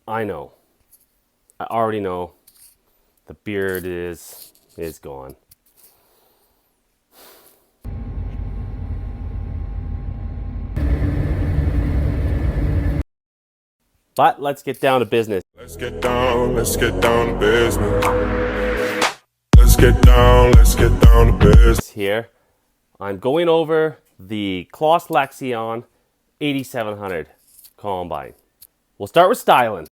I know. I already know. The beard is gone. But let's get down to business. Let's get down to business. Let's get down to business. Here, I'm going over the Claas Lexion 8700 combine. We'll start with styling.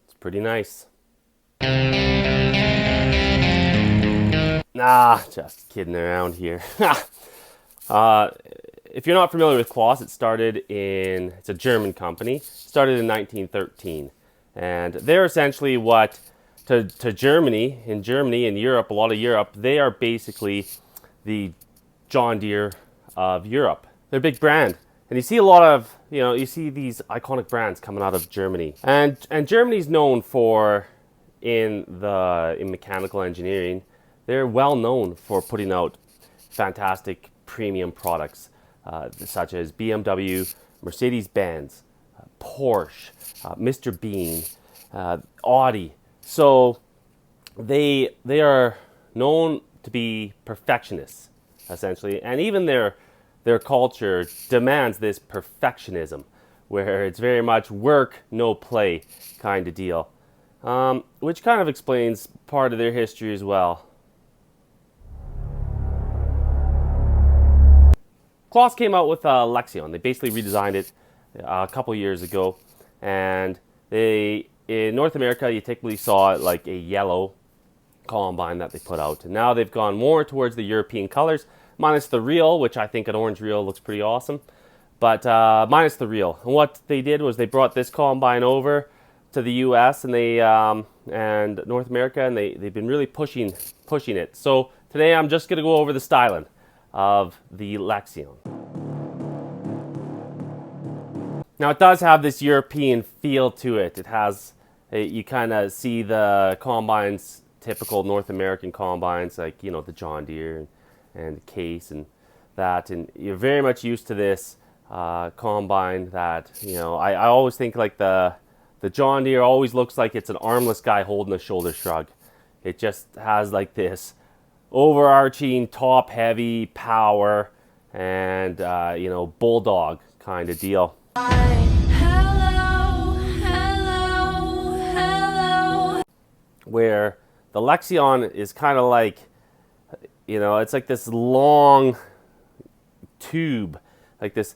It's pretty nice. Nah, just kidding around here. If you're not familiar with Claas, it's a German company. Started in 1913. And they're essentially to Germany, in Europe, a lot of Europe, they are basically the John Deere of Europe. They're a big brand. And you see a lot of, you see these iconic brands coming out of Germany. And Germany's known for, in mechanical engineering, they're well known for putting out fantastic premium products, such as BMW, Mercedes-Benz, Porsche, Mr. Bean, Audi. So they are known to be perfectionists, essentially, and even their culture demands this perfectionism, where it's very much work, no play kind of deal, which kind of explains part of their history as well. Claas came out with Lexion. They basically redesigned it a couple years ago, and in North America you typically saw it like a yellow combine that they put out, and now they've gone more towards the European colors, minus the reel, which I think an orange reel looks pretty awesome, but minus the reel. And what they did was they brought this combine over to the US and and North America, and they've been really pushing it. So today I'm just going to go over the styling of the Lexion. Now it does have this European feel to it. It has, you kind of see the combines, typical North American combines, like, the John Deere and the Case and that, and you're very much used to this combine that, I always think like the John Deere always looks like it's an armless guy holding a shoulder shrug. It just has like this overarching top heavy power and bulldog kind of deal. Hello. Where the Lexion is kind of like, it's like this long tube, like this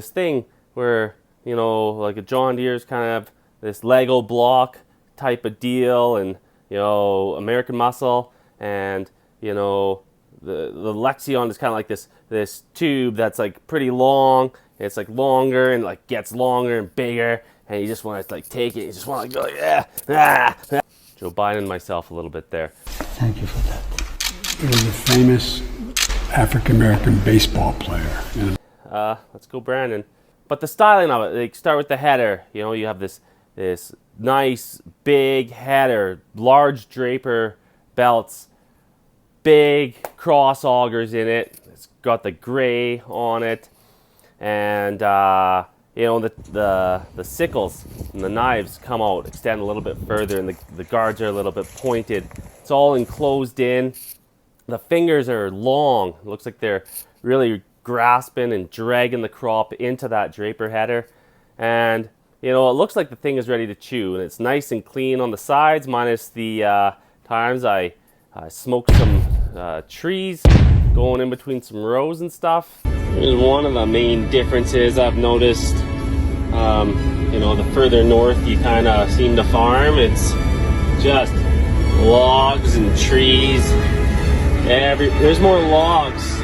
thing where, like a John Deere's kind of this Lego block type of deal, and American Muscle, and the Lexion is kind of like this tube that's like pretty long. It's like longer and like gets longer and bigger, and you just want to like take it. You just want to go like, yeah. Joe Biden myself a little bit there. Thank you for that. He was a famous African-American baseball player. Let's go, Brandon. But the styling of it, like, start with the header. You have this nice big header, large draper belts, big cross augers in it. It's got the gray on it, and the sickles and the knives come out, extend a little bit further, and the guards are a little bit pointed. It's all enclosed in. The fingers are long. It looks like they're really grasping and dragging the crop into that draper header, and it looks like the thing is ready to chew, and it's nice and clean on the sides, minus the times I smoked some trees going in between some rows and stuff. Here's one of the main differences I've noticed. The further north you kind of seem to farm, it's just logs and trees. There's more logs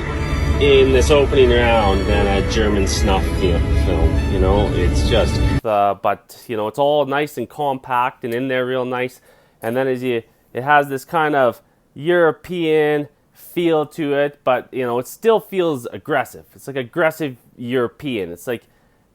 in this opening round than a German snuff film. It's just, but it's all nice and compact and in there real nice. And then it has this kind of European feel to it, but it still feels aggressive. It's like aggressive European. It's like,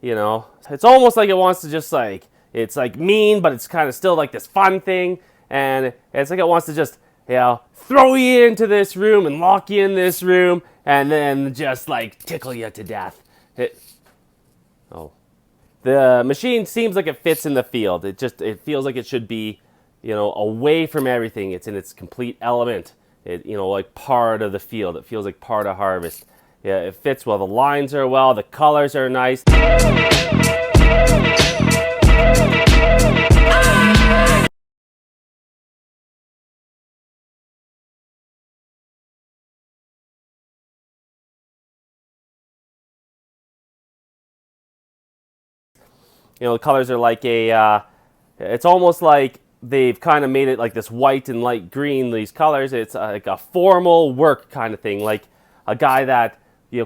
it's almost like it wants to just like it's like mean, but it's kind of still like this fun thing. And it's like it wants to just, throw you into this room and lock you in this room and then just like tickle you to death. The machine seems like it fits in the field. It feels like it should be, away from everything. It's in its complete element. Like part of the field. It feels like part of harvest. Yeah, it fits well. The lines are well. The colors are nice. The colors are like it's almost like they've kind of made it like this white and light green, these colors. It's like a formal work kind of thing, like a guy that,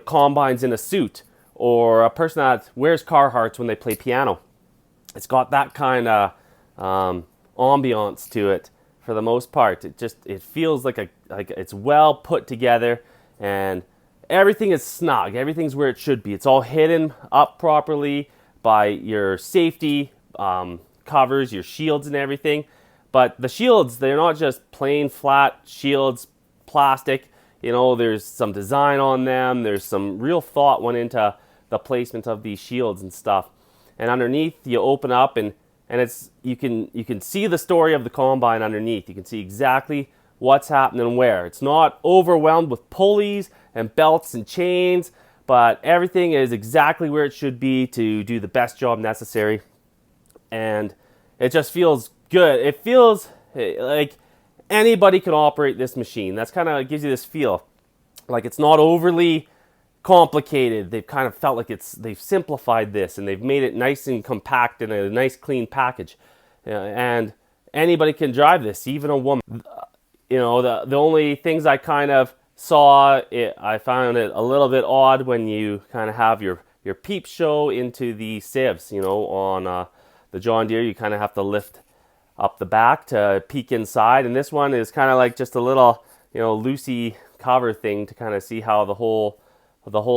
combines in a suit, or a person that wears Carhartts when they play piano. It's got that kind of ambiance to it for the most part. It feels like it's well put together, and everything is snug. Everything's where it should be. It's all hidden up properly by your safety covers, your shields and everything. But the shields, they're not just plain flat shields, plastic. There's some design on them. There's some real thought went into the placement of these shields and stuff. And underneath, you open up and you can see the story of the combine underneath. You can see exactly what's happening where. It's not overwhelmed with pulleys and belts and chains, but everything is exactly where it should be to do the best job necessary. And it just feels good. It feels like anybody can operate this machine. That's kind of gives you this feel. Like it's not overly complicated. They've kind of felt like they've simplified this and they've made it nice and compact in a nice clean package. And anybody can drive this, even a woman. The only things I kind of saw, I found it a little bit odd when you kind of have your peep show into the sieves. On the John Deere, you kind of have to lift up the back to peek inside, and this one is kind of like just a little, loosey cover thing to kind of see how the whole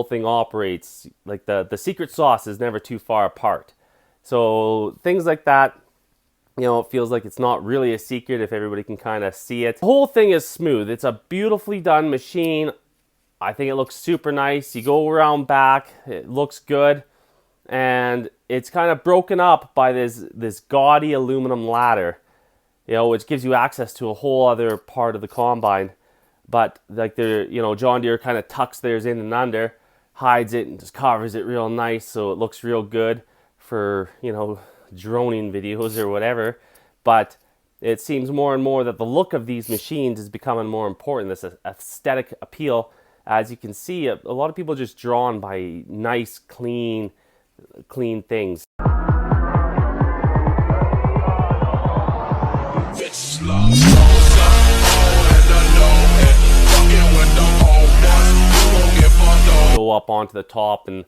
thing operates. Like the secret sauce is never too far apart. So things like that, it feels like it's not really a secret if everybody can kind of see it. The whole thing is smooth. It's a beautifully done machine. I think it looks super nice. You go around back, it looks good. And it's kind of broken up by this gaudy aluminum ladder, which gives you access to a whole other part of the combine. But like John Deere kind of tucks theirs in and under, hides it and just covers it real nice so it looks real good for, droning videos or whatever. But it seems more and more that the look of these machines is becoming more important, this aesthetic appeal. As you can see, a lot of people are just drawn by nice, clean things. Go up onto the top, and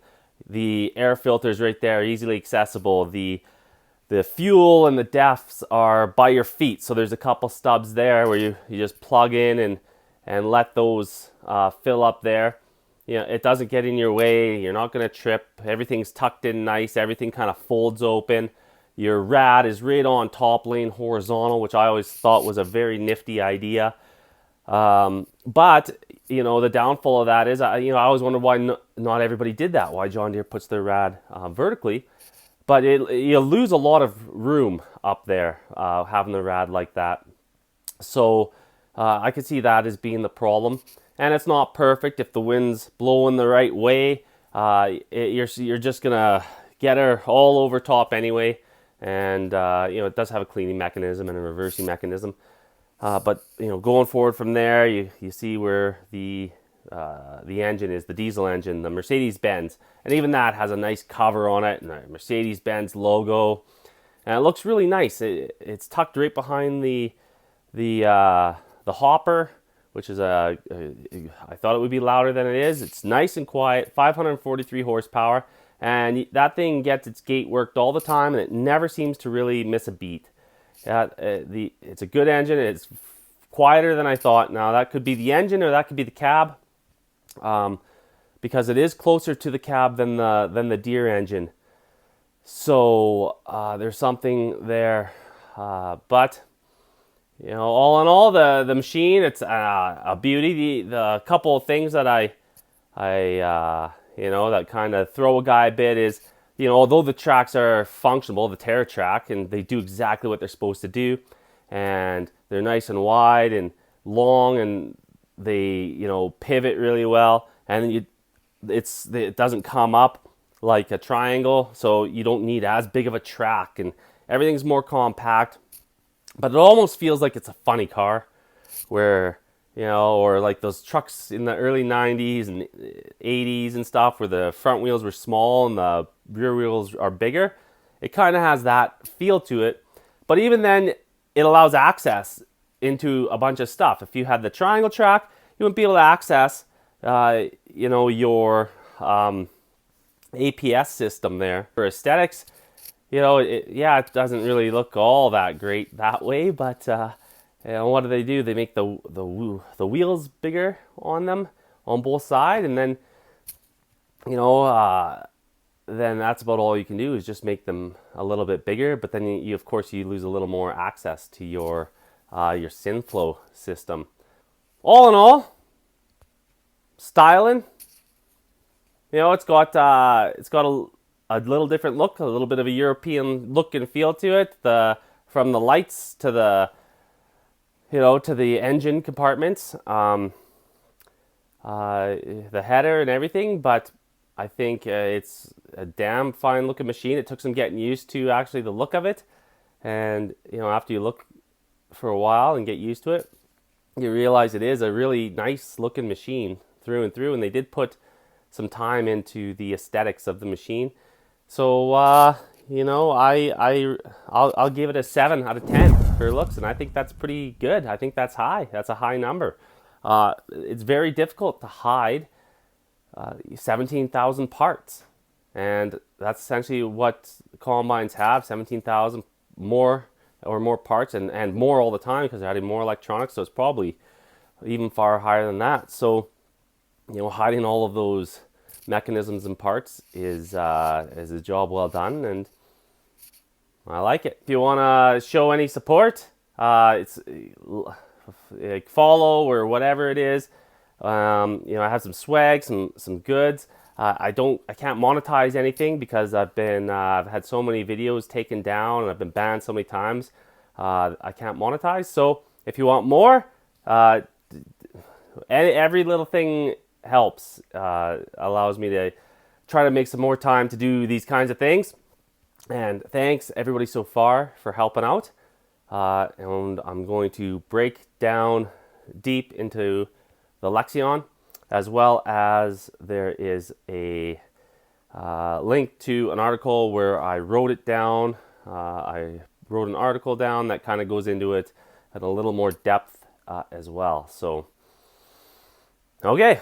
the air filters right there, easily accessible. The fuel and the defs are by your feet, so there's a couple stubs there where you just plug in and let those fill up there. It doesn't get in your way. You're not going to trip. Everything's tucked in nice. Everything kind of folds open. Your rad is right on top, laying horizontal, which I always thought was a very nifty idea. But, the downfall of that is, I always wondered why not everybody did that, why John Deere puts their rad vertically. But you lose a lot of room up there having the rad like that. So I could see that as being the problem. And it's not perfect. If the wind's blowing the right way, you're just gonna get her all over top anyway. And it does have a cleaning mechanism and a reversing mechanism. But going forward from there, you see where the engine is, the diesel engine, the Mercedes-Benz, and even that has a nice cover on it and a Mercedes-Benz logo, and it looks really nice. It's tucked right behind the hopper, which is I thought it would be louder than it is. It's nice and quiet, 543 horsepower, and that thing gets its gate worked all the time, and it never seems to really miss a beat. It's a good engine. It's quieter than I thought. Now that could be the engine or that could be the cab, because it is closer to the cab than the Deere engine. So there's something there, but all in all, the machine, it's a beauty. The couple of things that that kind of throw a guy a bit is, although the tracks are functional, the Terra track, and they do exactly what they're supposed to do, and they're nice and wide and long, and they pivot really well, and it doesn't come up like a triangle, so you don't need as big of a track, and everything's more compact. But it almost feels like it's a funny car, where or like those trucks in the early 90s and 80s and stuff, where the front wheels were small and the rear wheels are bigger. It kind of has that feel to it. But even then, it allows access into a bunch of stuff. If you had the triangle track, you wouldn't be able to access, your APS system there. For aesthetics, it doesn't really look all that great that way, but what do? They make the wheels bigger on them on both sides, and then then that's about all you can do, is just make them a little bit bigger. But then you of course you lose a little more access to your SynFlow system. All in all, styling, it's got a little different look, a little bit of a European look and feel to it. From the lights to the engine compartments, the header and everything. But I think it's a damn fine looking machine. It took some getting used to, actually, the look of it. And after you look for a while and get used to it, you realize it is a really nice looking machine through and through. And they did put some time into the aesthetics of the machine. So I'll give it a 7 out of 10 for looks, and I think that's pretty good. I think that's high. That's a high number. It's very difficult to hide 17,000 parts, and that's essentially what combines have: 17,000 more parts, and more all the time, because they're adding more electronics. So it's probably even far higher than that. So hiding all of those mechanisms and parts is a job well done, and I like it. If you want to show any support, it's like follow or whatever it is. I have some swag, some goods. I can't monetize anything because I've had so many videos taken down and I've been banned so many times. I can't monetize. So if you want more, every little thing helps, allows me to try to make some more time to do these kinds of things. And thanks everybody so far for helping out. And I'm going to break down deep into the Lexion, as well as there is a link to an article where I wrote it down. I wrote an article down that kind of goes into it at a little more depth as well. So, okay.